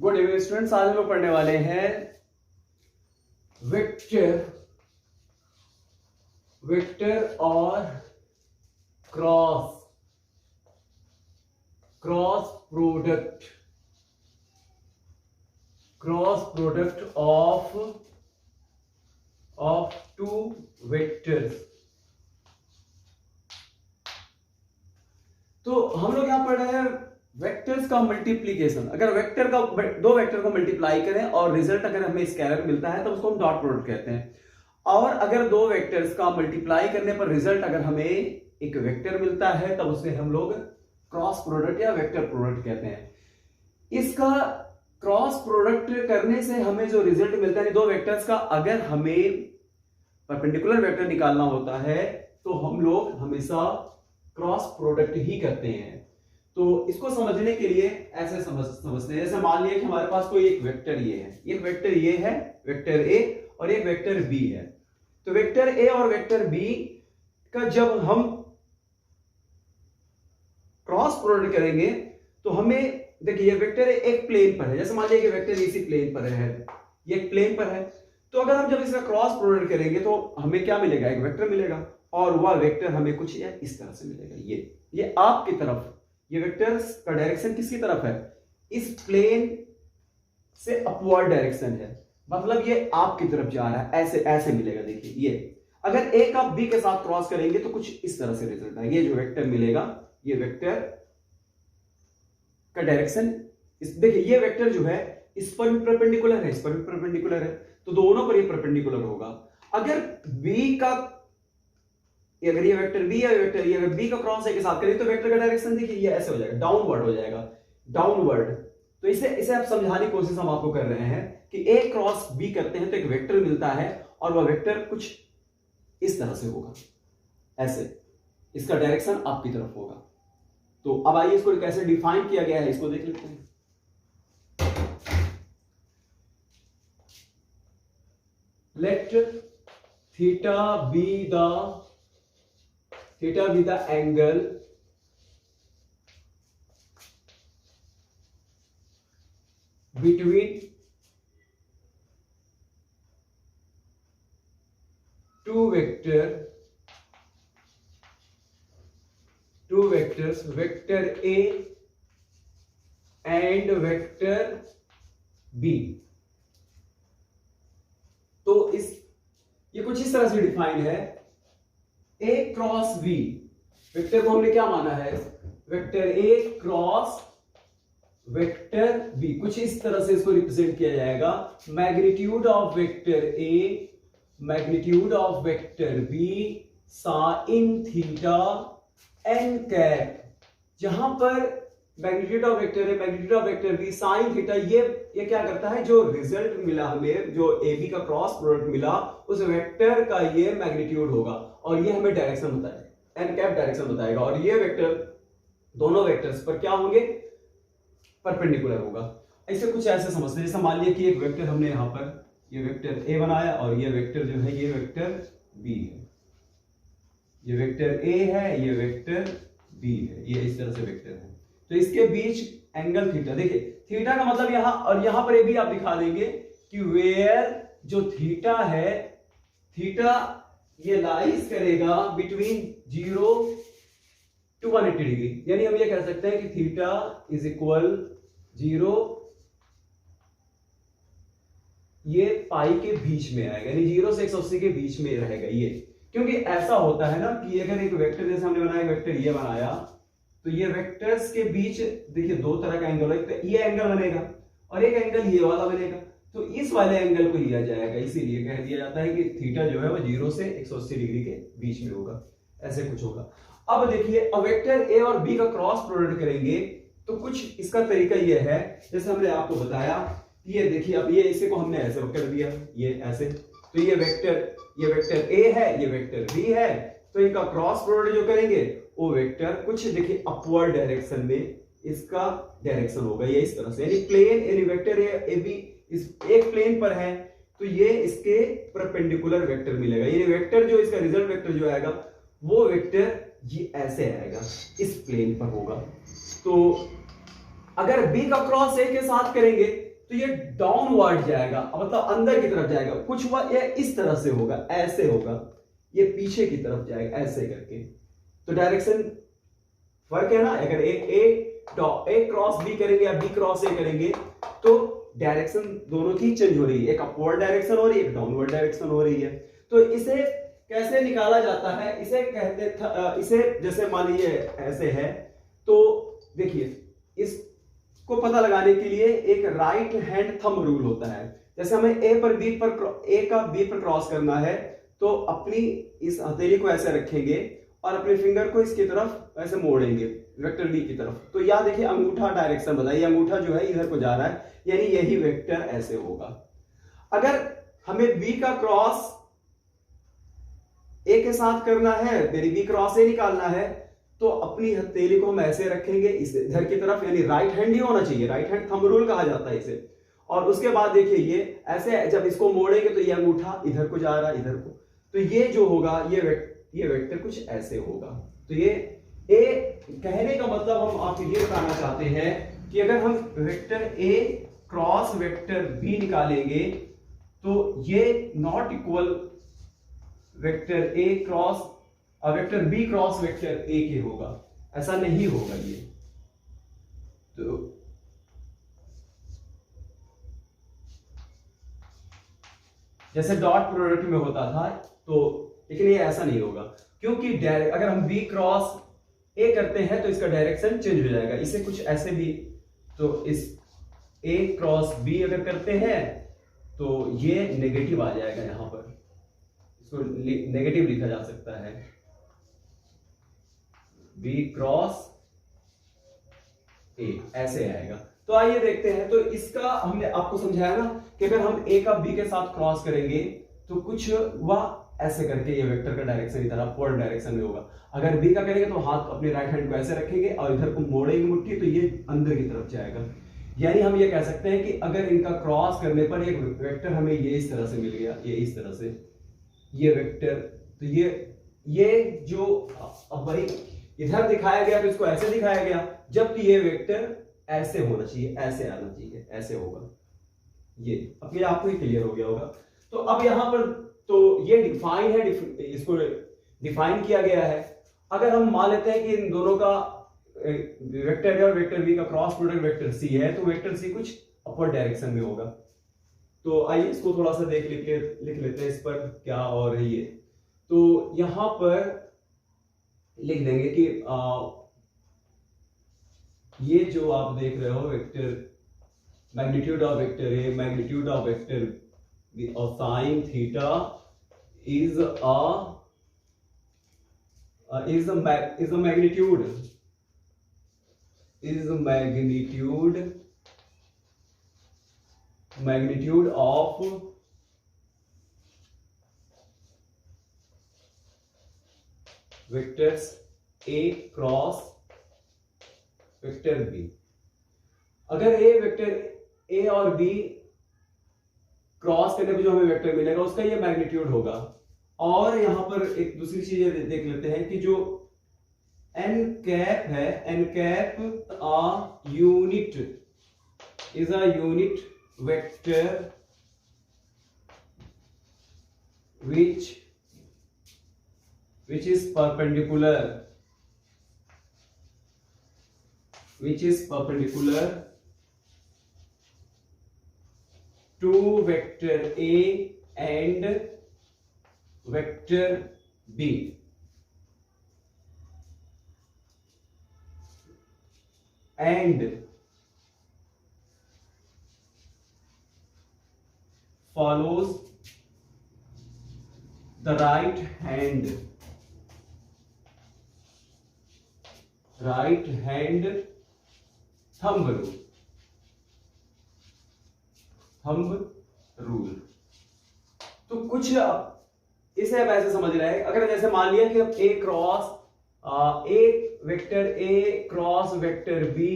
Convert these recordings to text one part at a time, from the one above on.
Good evening students, आज हम लोग पढ़ने वाले हैं वेक्टर और cross product of two vectors. तो हम लोग यहां पढ़ रहे हैं वेक्टर्स का मल्टीप्लीकेशन। अगर दो वेक्टर को मल्टीप्लाई करें और रिजल्ट अगर हमें स्केलर मिलता है तो उसको हम डॉट प्रोडक्ट कहते हैं। और अगर दो वेक्टर्स का मल्टीप्लाई करने पर रिजल्ट अगर हमें एक वेक्टर मिलता है तब उसे हम लोग क्रॉस प्रोडक्ट या वेक्टर प्रोडक्ट कहते हैं। इसका क्रॉस प्रोडक्ट करने से हमें जो रिजल्ट मिलता है, दो वेक्टर्स का अगर हमें परपेंडिकुलर वेक्टर निकालना होता है तो हम लोग हमेशा क्रॉस प्रोडक्ट ही करते हैं। तो इसको समझने के लिए ऐसे समझते हैं, जैसे मान लिया कि हमारे पास कोई एक वेक्टर ये है, एक वेक्टर ये है, वेक्टर ए, और एक वेक्टर बी है। तो वेक्टर ए और वेक्टर बी का जब हम क्रॉस प्रोडक्ट करेंगे तो हमें देखिए ये वेक्टर एक प्लेन पर है, जैसे मान लिया कि वेक्टर इसी प्लेन पर है, ये एक प्लेन पर है। तो अगर हम जब इसका क्रॉस प्रोडक्ट करेंगे तो हमें क्या मिलेगा, एक वेक्टर मिलेगा, और वह वेक्टर हमें कुछ इस तरह से मिलेगा। ये आपकी तरफ, ये वेक्टर का डायरेक्शन किसकी तरफ है, इस प्लेन से अपवर्ड डायरेक्शन है, मतलब ये आपकी तरफ जा रहा है, ऐसे मिलेगा। देखिए ये अगर ए का बी के साथ क्रॉस करेंगे तो कुछ इस तरह से रिजल्ट आएगा। ये जो वेक्टर मिलेगा, ये वेक्टर का डायरेक्शन देखिए, ये वेक्टर जो है इस पर भी परपेंडिकुलर है, इस पर भी परपेंडिकुलर है, तो दोनों पर ये परपेंडिकुलर होगा। अगर बी का, अगर ये वेक्टर बी है, वेक्टर ये अगर बी का क्रॉस ए के साथ करें तो वेक्टर का डायरेक्शन देखिए ये ऐसे हो जाएगा, डाउनवर्ड हो जाएगा, डाउनवर्ड। तो इसे आप समझाने की कोशिश हम आपको कर रहे हैं कि ए क्रॉस बी करते हैं तो एक वेक्टर मिलता है और वह वेक्टर कुछ इस तरह से होगा, ऐसे, इसका डायरेक्शन आपकी तरफ होगा। तो अब आइए इसको कैसे डिफाइन किया गया है इसको देख लेते हैं। Let theta be the angle between two vectors, vector A and vector B। तो ये कुछ इस तरह से डिफाइंड है, A क्रॉस B, वेक्टर को हमने क्या माना है, vector A cross vector B, कुछ इस तरह से इसको रिप्रेजेंट किया जाएगा। Magnitude of vector A, magnitude of vector B, sine theta n cap. जहां पर magnitude of vector A, magnitude of vector B, sine theta, ये क्या करता है, जो रिजल्ट मिला हमें, जो ए बी का क्रॉस प्रोडक्ट मिला, उस वेक्टर का ये मैग्नीट्यूड होगा और ये हमें डायरेक्शन बताएगा, एन कैप डायरेक्शन बताएगा। और ये वेक्टर दोनों वेक्टर्स पर क्या होंगे, परपेंडिकुलर होगा। ऐसे कुछ ऐसे समझते हैं, जैसे मान लिया कि एक वेक्टर हमने यहां पर ये वेक्टर ए बनाया और ये वेक्टर जो है ये वेक्टर बी है, ये वेक्टर ए है, ये वेक्टर बी है, ये इस तरह से वेक्टर है। तो इसके बीच एंगल थीटा, देखिए थीटा का मतलब यहां, और यहां पर ये भी आप दिखा देंगे कि वेयर जो थीटा है, थीटा ये लाइज करेगा बिटवीन 0 to 180 डिग्री। यानी हम ये कह सकते हैं कि थीटा इज इक्वल 0, ये पाई के बीच में आएगा, यानी 0 से 180 के बीच में रहेगा ये। क्योंकि ऐसा होता है ना कि अगर एक वेक्टर, जैसे हमने बनाया वेक्टर ये बनाया, तो ये वेक्टर्स के बीच देखिए दो तरह का एंगल है, ये एंगल बनेगा और एक एंगल ये वाला बनेगा, तो इस वाले एंगल को लिया जाएगा, इसीलिए कह दिया जाता है कि थीटा जो है वो 0 से 180 डिग्री के बीच में होगा, ऐसे कुछ होगा। अब देखिए अब वेक्टर ए और बी का क्रॉस प्रोडक्ट करेंगे तो कुछ इसका तरीका ये है, जैसे हमने आपको बताया, ये देखिए अब ये इसे को हमने ऐसे कर दिया, ये ऐसे, तो ये वेक्टर ए है, ये वेक्टर बी है, तो इनका क्रॉस प्रोडक्ट जो करेंगे वो वेक्टर कुछ देखिए अपवर्ड डायरेक्शन में इसका डायरेक्शन होगा, ये इस तरह से, यानी प्लेन, यानी वेक्टर ए बी इस एक प्लेन पर है तो ये इसके परपेंडिकुलर वेक्टर मिलेगा। ये वेक्टर जो इसका रिजल्ट वेक्टर जो आएगा वो वेक्टर ये ऐसे आएगा, इस प्लेन पर होगा। तो अगर बी का क्रॉस ए के साथ करेंगे तो ये डाउनवर्ड जाएगा, मतलब अंदर की तरफ जाएगा। कुछ हुआ ये इस तरह से होगा, ऐसे होगा, ये पीछे की तरफ जाएगा ऐसे करके। तो डायरेक्शन फर्क है ना। अगर ए क्रॉस बी करेंगे या बी क्रॉस ए करेंगे तो डायरेक्शन दोनों की चेंज हो रही है, एक अपवर्ड डायरेक्शन हो रही है, एक डाउनवर्ड डायरेक्शन हो रही है। तो इसे कैसे निकाला जाता है, इसे कहते इसे जैसे मान लीजिए ऐसे है, तो देखिए इसको पता लगाने के लिए एक राइट हैंड थंब रूल होता है। जैसे हमें ए का बी पर क्रॉस करना है तो अपनी इस हथेली को ऐसे रखेंगे और अपने फिंगर को इसकी तरफ ऐसे मोड़ेंगे वेक्टर बी की तरफ। तो यहां देखिए अंगूठा डायरेक्शन बताइए, अंगूठा जो है इधर को जा रहा है, यानी यही वेक्टर ऐसे होगा। अगर हमें बी का क्रॉस ए के साथ करना है, यानी बी क्रॉस ए निकालना है, तो अपनी हथेली को हम ऐसे रखेंगे इधर की तरफ, यानी राइट हैंड ही होना चाहिए, राइट हैंड थंब रूल कहा जाता है इसे। और उसके बाद देखिए ये ऐसे जब इसको मोड़ेंगे तो ये अंगूठा इधर को जा रहा है, इधर को, तो ये जो होगा ये वेक्टर कुछ ऐसे होगा। तो ये ए कहने का मतलब हम आपको ये बताना चाहते हैं कि अगर हम vector A cross vector B निकालेंगे तो ये not equal vector A cross vector B cross vector A के होगा, ऐसा नहीं होगा ये। तो जैसे डॉट प्रोडक्ट में होता था, तो लेकिन ये ऐसा नहीं होगा, क्योंकि अगर हम बी क्रॉस ए करते हैं तो इसका डायरेक्शन चेंज हो जाएगा। इसे कुछ ऐसे भी, तो इस ए क्रॉस बी अगर करते हैं तो ये नेगेटिव आ जाएगा, यहां पर इसको नेगेटिव लिखा जा सकता है, बी क्रॉस ए ऐसे आएगा। तो आइए देखते हैं। तो इसका हमने आपको समझाया ना कि अगर हम ए का बी के साथ क्रॉस करेंगे तो कुछ वह ऐसे करके ये वेक्टर का डायरेक्शन इधर अपवर्ड डायरेक्शन में होगा। अगर बी का करेंगे तो हाथ अपने राइट हैंड को ऐसे रखेंगे और इधर को मोड़ेंगे मुट्ठी, तो ये अंदर की तरफ जाएगा। यानी हम ये कह सकते हैं कि अगर इनका क्रॉस करने पर एक वेक्टर हमें ये इस तरह से मिल गया, ये इस तरह से ये वेक्टर, तो ये जो अब भाई इधर दिखाया गया तो इसको ऐसे दिखाया गया, जबकि ये वेक्टर ऐसे होना चाहिए, ऐसे आना चाहिए, ऐसे होगा। ये अपने आप को ही क्लियर हो गया होगा। तो अब यहां पर तो ये डिफाइन है, इसको डिफाइन किया गया है। अगर हम मान लेते हैं कि इन दोनों का वेक्टर ए और वेक्टर बी का क्रॉस प्रोडक्ट वेक्टर सी है, तो वेक्टर सी कुछ अपवर्ड डायरेक्शन में होगा। तो आइए इसको थोड़ा सा लिख लेते हैं इस पर क्या और है ये। तो यहां पर लिख देंगे कि ये जो आप देख रहे हो vector magnitude of vector A, magnitude of vector B और sine theta is a magnitude of vectors A cross vector B। अगर ए वेक्टर A और B क्रॉस करने पे जो हमें वेक्टर मिलेगा उसका ये मैग्नीट्यूड होगा। और यहां पर एक दूसरी चीज देख लेते हैं कि जो n कैप है, n cap is a unit vector which is perpendicular to vector A and vector B, and follows the right hand thumb rule। तो कुछ इसे आप ऐसे समझ रहे हैं, अगर जैसे मान लिया कि अब vector A cross vector B,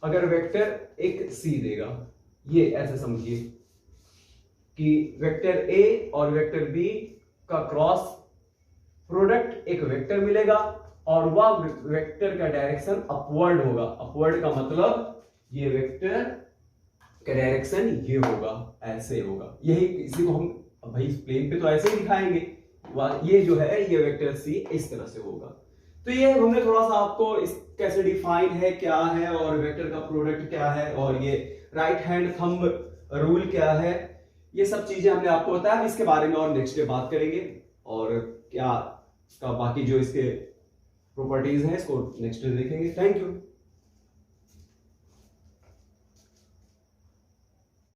अगर वेक्टर एक सी देगा, ये ऐसे समझिए कि वेक्टर ए और वेक्टर बी का क्रॉस प्रोडक्ट एक वेक्टर मिलेगा और वह वेक्टर का डायरेक्शन अपवर्ड होगा। अपवर्ड का मतलब ये वेक्टर डायरेक्शन ये होगा, ऐसे होगा, यही इसी को हम भाई प्लेन पे तो ऐसे ही दिखाएंगे, ये जो है ये वेक्टर सी इस तरह से होगा। तो ये हमने थोड़ा सा आपको इस कैसे डिफाइन है क्या है, और वेक्टर का प्रोडक्ट क्या है, और ये राइट हैंड थंब रूल क्या है, ये सब चीजें हमने आपको बताया। इसके बारे में और नेक्स्ट डे बात करेंगे, और क्या इसका बाकी जो इसके प्रॉपर्टीज हैं इसको नेक्स्ट डे देखेंगे। Thank you.